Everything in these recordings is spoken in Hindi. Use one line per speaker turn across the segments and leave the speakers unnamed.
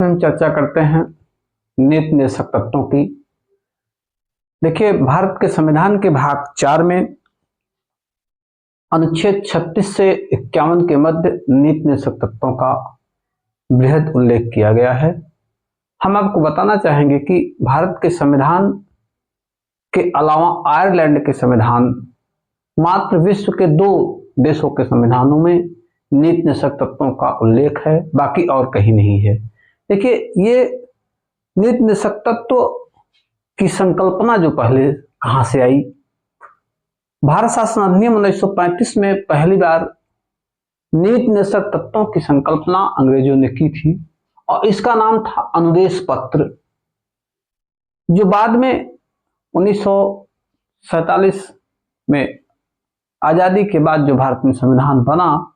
हम चर्चा करते हैं नीति निषेधक तत्वों की। देखिए, भारत के संविधान के भाग 4 में अनुच्छेद 36 से 51 के मध्य नीति निषेधक तत्वों का बृहद उल्लेख किया गया है। हम आपको बताना चाहेंगे कि भारत के संविधान के अलावा आयरलैंड के संविधान मात्र विश्व के 2 देशों के संविधानों में नीति निषेधक तत्वों का उल्लेख है, बाकी और कहीं नहीं है। देखिए, ये नीति निषेधक तत्व की संकल्पना जो पहले कहां से आई, भारत शासन अधिनियम 1935 में पहली बार नीति निषेधक तत्वों की संकल्पना अंग्रेजों ने की थी और इसका नाम था अनुदेश पत्र, जो बाद में 1947 में आजादी के बाद जो भारत में संविधान बना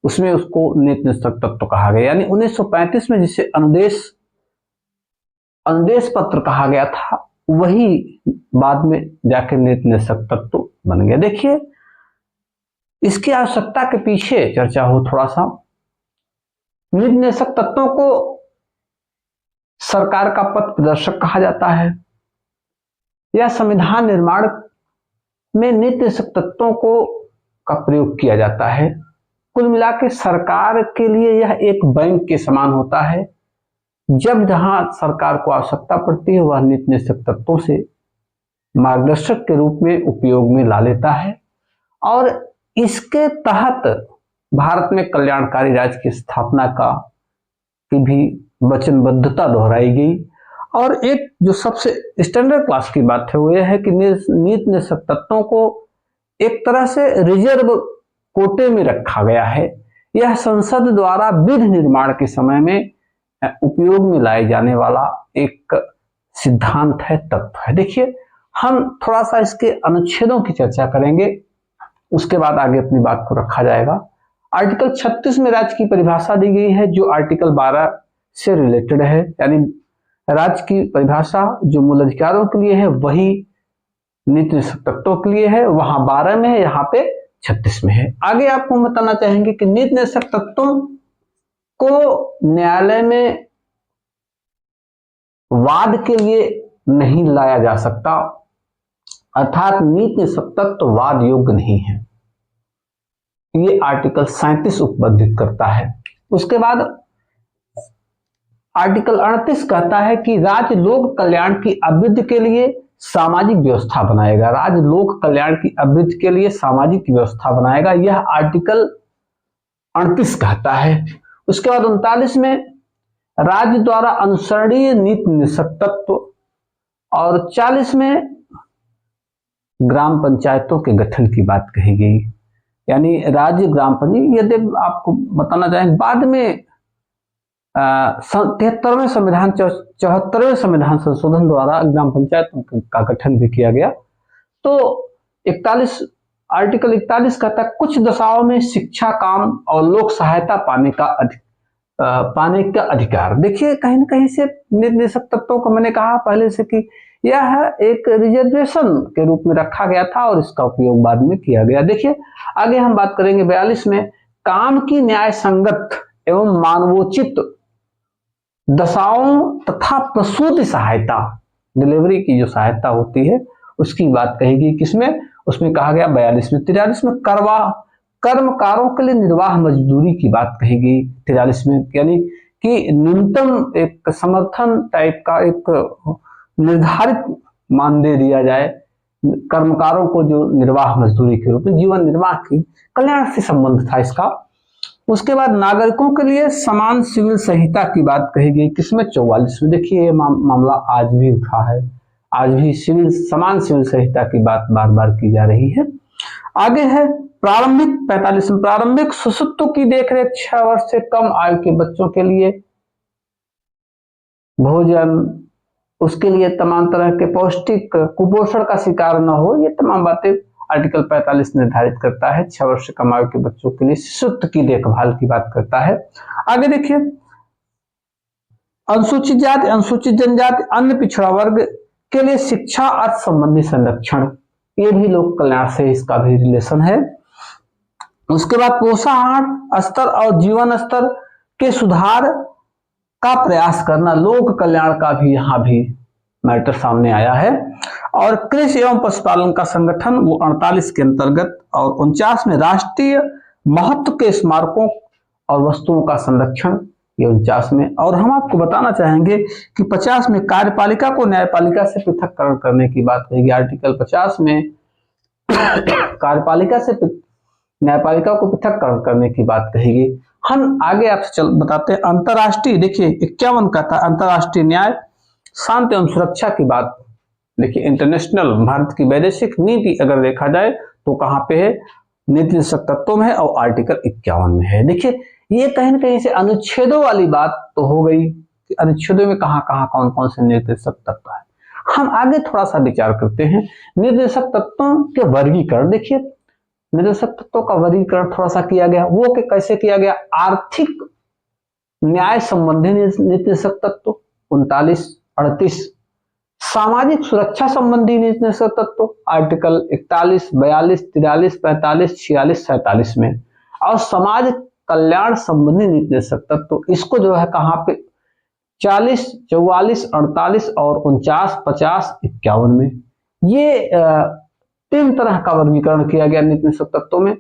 उसमें उसको नीति निषेधक तत्व कहा गया। यानी 1935 में जिसे अनुदेश पत्र कहा गया था, वही बाद में जाकर नीति निषेधक तत्व बन गया। देखिए, इसकी आवश्यकता के पीछे चर्चा हो थोड़ा सा। नीति निषेधक तत्वों को सरकार का पथ प्रदर्शक कहा जाता है। यह संविधान निर्माण में नीति निषेधक तत्वों को का प्रयोग किया जाता है। कुल मिलाकर सरकार के लिए यह एक बैंक के समान होता है। जब जहां सरकार को आवश्यकता पड़ती है, वह नीति निषेधक तत्वों से मार्गदर्शक के रूप में उपयोग में ला लेता है और इसके तहत भारत में कल्याणकारी राज्य की स्थापना की भी वचनबद्धता दोहराई गई। और एक जो सबसे स्टैंडर्ड क्लास की बात है वो यह है कि नीति निषेधक तत्वों को एक तरह से रिजर्व कोटे में रखा गया है। यह संसद द्वारा विधि निर्माण के समय में उपयोग में लाए जाने वाला एक सिद्धांत है, तत्व है। देखिए, हम थोड़ा सा इसके अनुच्छेदों की चर्चा करेंगे, उसके बाद आगे अपनी बात को रखा जाएगा। आर्टिकल 36 में राज्य की परिभाषा दी गई है, जो आर्टिकल 12 से रिलेटेड है। यानी राज्य की परिभाषा जो मूल अधिकारों के लिए है वही नीति निषेधक तत्वों के लिए है। वहां 12 में है, यहाँ पे 36 में है। आगे आपको बताना चाहेंगे कि नीति निषेधक तत्वों को न्यायालय में वाद के लिए नहीं लाया जा सकता, अर्थात नीति निषेधक तत्व वाद योग्य नहीं है। ये आर्टिकल 37 उपबंधित करता है। उसके बाद आर्टिकल 38 कहता है कि राज्य लोक कल्याण की अभिवृद्धि के लिए सामाजिक व्यवस्था बनाएगा। राज्य लोक कल्याण की अभिवृद्धि के लिए सामाजिक व्यवस्था बनाएगा, यह आर्टिकल 38 कहता है। उसके बाद 39 में राज्य द्वारा अनुसरणीय नीति निषेधक तत्व और 40 में ग्राम पंचायतों के गठन की बात कही गई। यानी राज्य ग्राम पंचायत, यदि आपको बताना चाहें, बाद में 73वें संविधान 74वें संविधान संशोधन द्वारा ग्राम पंचायतों का गठन भी किया गया। तो 41 आर्टिकल 41 कहता है कुछ दशाओं में शिक्षा, काम और लोक सहायता पाने का अधिकार। देखिए, कहीं ना कहीं से नीति निषेधक तत्वों को मैंने कहा पहले से कि यह एक रिजर्वेशन के रूप में रखा गया था और इसका उपयोग बाद में किया गया। देखिए, आगे हम बात करेंगे 42 में काम की न्याय संगत एवं मानवोचित दशाओं तथा प्रसूति सहायता, डिलीवरी की जो सहायता होती है उसकी बात कहेगी। किसमें? उसमें कहा गया 42 में। 43 में कर्मकारों के लिए निर्वाह मजदूरी की बात कही गई 43 में। यानी कि न्यूनतम एक समर्थन टाइप का एक निर्धारित मानदेय दिया जाए कर्मकारों को, जो निर्वाह मजदूरी के रूप में जीवन निर्वाह की कल्याण से संबंध था इसका। उसके बाद नागरिकों के लिए समान सिविल संहिता की बात कही गई। किसमें? 44 में। देखिए, ये मामला आज भी उठा है, आज भी समान सिविल संहिता की बात बार बार की जा रही है। आगे है प्रारंभिक 45 में प्रारंभिक शिशुत्व की देखरेख 6 वर्ष से कम आयु के बच्चों के लिए भोजन, उसके लिए तमाम तरह के पौष्टिक कुपोषण का शिकार न हो, ये तमाम बातें आर्टिकल 45 निर्धारित करता है। 6 वर्ष से कम आयु के बच्चों के लिए शिशुत्व की देखभाल की बात करता है। आगे देखिए, अनुसूचित जाति, अनुसूचित जनजाति, अन्य पिछड़ा वर्ग के लिए शिक्षा, अर्थ संबंधी संरक्षण, ये भी लोक कल्याण से इसका भी रिलेशन है। उसके बाद पोषाहार स्तर और जीवन स्तर के सुधार का प्रयास करना, लोक कल्याण का भी यहाँ भी मैटर सामने आया है। और कृषि एवं पशुपालन का संगठन वो 48 के अंतर्गत, और 49 में राष्ट्रीय महत्व के स्मारकों और वस्तुओं का संरक्षण, ये 49 में। और हम आपको बताना चाहेंगे कि 50 में कार्यपालिका को न्यायपालिका से पृथककरण करने की बात कही गई। आर्टिकल 50 में कार्यपालिका से न्यायपालिका को पृथककरण करने की बात कही गई। हम आगे आपसे बताते हैं अंतरराष्ट्रीय, देखिए 51 का था अंतरराष्ट्रीय न्याय, शांति एवं सुरक्षा की बात। देखिए इंटरनेशनल, भारत की वैदेशिक नीति अगर देखा जाए तो कहाँ पे है, नीति निर्देशक तत्वों में है और आर्टिकल 51 में है। देखिए ये कहीं ना कहीं से अनुच्छेदों वाली बात तो हो गई कि अनुच्छेदों में कहाँ कहाँ कौन कौन से निर्देशक तत्व है। हम आगे थोड़ा सा विचार करते हैं निर्देशक तत्वों के वर्गीकरण। देखिए निर्देशक तत्वों का वर्गीकरण थोड़ा सा किया गया, वो कि कैसे किया गया। आर्थिक न्याय संबंधी निर्देशक तत्व 39, 38, सामाजिक सुरक्षा संबंधी निर्देशक तत्व आर्टिकल 41, 42, 43, 45, 46, 47 में, और समाज कल्याण संबंधी निर्देशक तत्व इसको जो है कहाँ पे 40, 44, 48 और 49, 50, 51 में। ये 3 तरह का वर्गीकरण किया गया निर्देशक तत्वों में।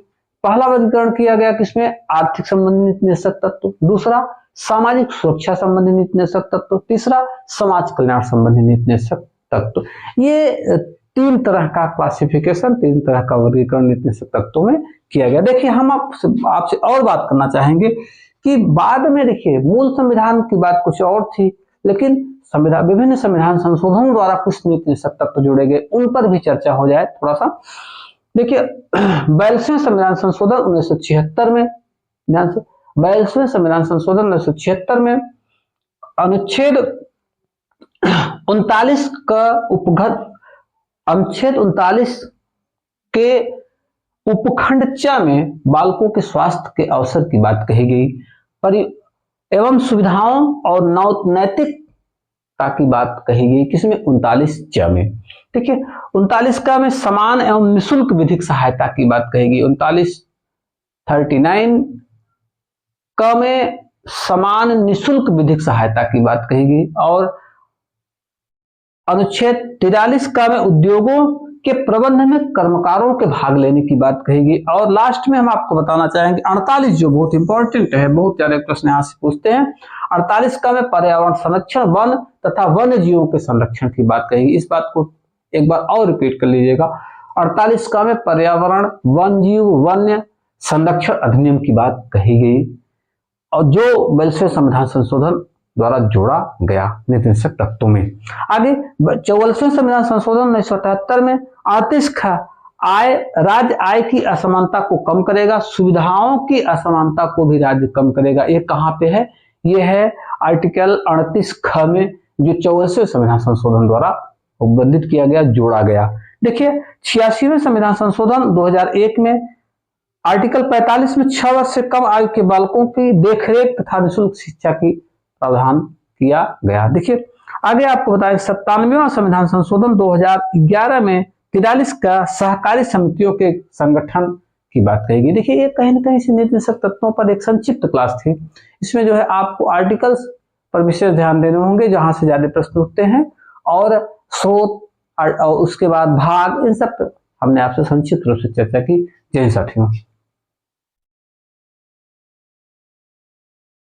पहला वर्गीकरण किया गया किसमें, आर्थिक संबंधी निर्देशक तत्व, दूसरा सामाजिक सुरक्षा संबंधी निर्देशक तत्व, तीसरा समाज कल्याण संबंधी निर्देशक तत्व। ये 3 तरह का क्लासिफिकेशन, 3 तरह का वर्गीकरण निर्देशक तत्वों में किया गया। देखिए हम आपसे और बात करना चाहेंगे कि बाद में देखिए मूल संविधान की बात कुछ और थी, लेकिन विभिन्न संविधान संशोधनों द्वारा कुछ निर्देशक तत्व जोड़े गए, उन पर भी चर्चा हो जाए थोड़ा सा। देखिए 42वें संविधान संशोधन 1976 में, 42वें संविधान संशोधन 1976 में अनुच्छेद 39 का अनुच्छेद 39 के उपखंड च में बालकों के स्वास्थ्य के अवसर की बात कही गई, एवं सुविधाओं और नैतिकता की बात कही गई किसमें, 39 च में। देखिए 39 का में समान एवं निःशुल्क विधिक सहायता की बात कही गई, 39 का में समान निःशुल्क विधिक सहायता की बात कही गई, और अनुच्छेद 43 का में उद्योगों के प्रबंधन में कर्मकारों के भाग लेने की बात कही गई। और लास्ट में हम आपको बताना चाहेंगे 48 जो बहुत इंपॉर्टेंट है, बहुत सारे प्रश्न यहाँ से पूछते हैं। 48 का में पर्यावरण संरक्षण, वन तथा वन्य जीवों के संरक्षण की बात कही गई। इस बात को एक बार और रिपीट कर लीजिएगा, 48 का में पर्यावरण, वन जीव, वन्य संरक्षण अधिनियम की बात कही गई, और जो 42वें संविधान संशोधन द्वारा जोड़ा गया निर्देशक तत्वों में। आगे 44वें संविधान संशोधन 1978 में 38 का आय, राज्य आय की असमानता को कम करेगा, सुविधाओं की असमानता को भी राज्य कम करेगा। ये कहाँ पे है, ये है आर्टिकल 38 ख में, जो 44वें संविधान संशोधन द्वारा उपबंधित किया गया, जोड़ा गया। देखिए 86वें संविधान संशोधन 2001 में आर्टिकल 45 में 6 वर्ष से कम आयु के बालकों की देखरेख तथा निःशुल्क शिक्षा की प्रावधान किया गया। देखिए आगे आपको बताएं 97वां संविधान संशोधन 2011 में 43 का सहकारी समितियों के संगठन की बात कहेगी। देखिए ये कहीं ना कहीं से निर्देशक तत्वों पर एक संक्षिप्त क्लास थी। इसमें जो है आपको आर्टिकल्स पर विशेष ध्यान देने होंगे जहां से ज्यादा प्रश्न उठते हैं, और स्रोत और उसके बाद भाग, इन सब हमने आपसे संक्षिप्त रूप से चर्चा की। जय साथियों।